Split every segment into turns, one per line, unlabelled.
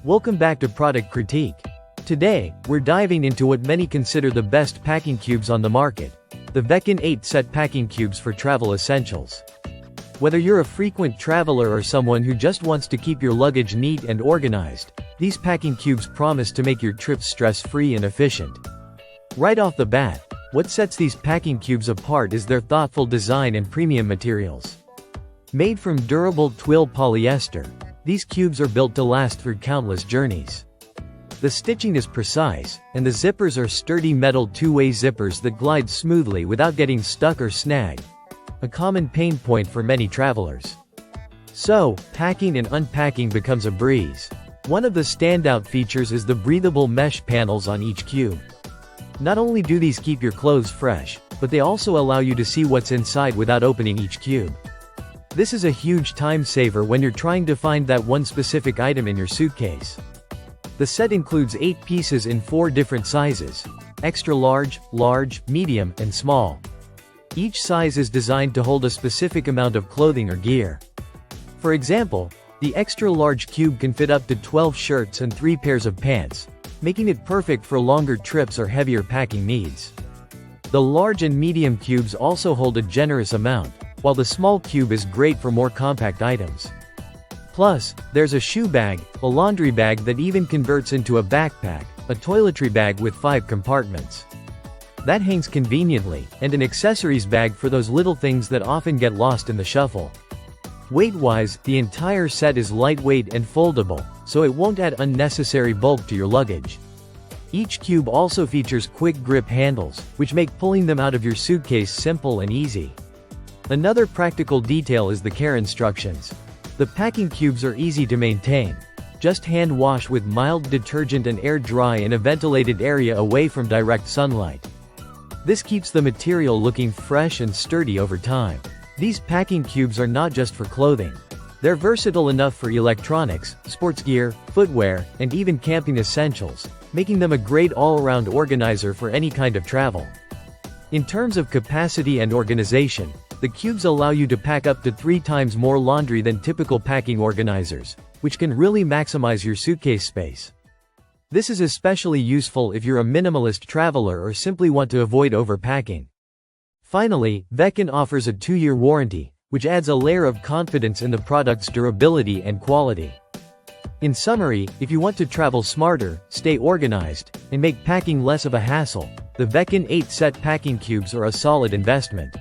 Welcome back to Product Critique. Today, we're diving into what many consider the best packing cubes on the market, the Veken 8-set packing cubes for travel essentials. Whether you're a frequent traveler or someone who just wants to keep your luggage neat and organized, these packing cubes promise to make your trips stress-free and efficient. Right off the bat, what sets these packing cubes apart is their thoughtful design and premium materials. Made from durable twill polyester, these cubes are built to last through countless journeys. The stitching is precise, and the zippers are sturdy metal two-way zippers that glide smoothly without getting stuck or snag, a common pain point for many travelers. So, packing and unpacking becomes a breeze. One of the standout features is the breathable mesh panels on each cube. Not only do these keep your clothes fresh, but they also allow you to see what's inside without opening each cube. This is a huge time saver when you're trying to find that one specific item in your suitcase. The set includes 8 pieces in 4 different sizes: extra large, large, medium, and small. Each size is designed to hold a specific amount of clothing or gear. For example, the extra large cube can fit up to 12 shirts and 3 pairs of pants, making it perfect for longer trips or heavier packing needs. The large and medium cubes also hold a generous amount, while the small cube is great for more compact items. Plus, there's a shoe bag, a laundry bag that even converts into a backpack, a toiletry bag with 5 compartments that hangs conveniently, and an accessories bag for those little things that often get lost in the shuffle. Weight-wise, the entire set is lightweight and foldable, so it won't add unnecessary bulk to your luggage. Each cube also features quick grip handles, which make pulling them out of your suitcase simple and easy. Another practical detail is the care instructions. The packing cubes are easy to maintain. Just hand wash with mild detergent and air dry in a ventilated area away from direct sunlight. This keeps the material looking fresh and sturdy over time. These packing cubes are not just for clothing. They're versatile enough for electronics, sports gear, footwear, and even camping essentials, making them a great all-around organizer for any kind of travel. In terms of capacity and organization, the cubes allow you to pack up to 3 times more laundry than typical packing organizers, which can really maximize your suitcase space. This is especially useful if you're a minimalist traveler or simply want to avoid overpacking. Finally, Veken offers a 2-year warranty, which adds a layer of confidence in the product's durability and quality. In summary, if you want to travel smarter, stay organized, and make packing less of a hassle, the Veken 8-set packing cubes are a solid investment.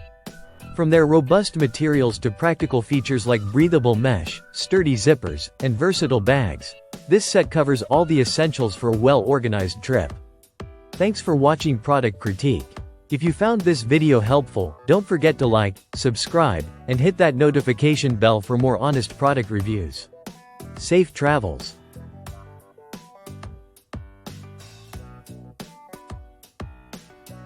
From their robust materials to practical features like breathable mesh, sturdy zippers, and versatile bags, this set covers all the essentials for a well-organized trip. Thanks for watching Product Critique. If you found this video helpful, don't forget to like, subscribe, and hit that notification bell for more honest product reviews. Safe travels!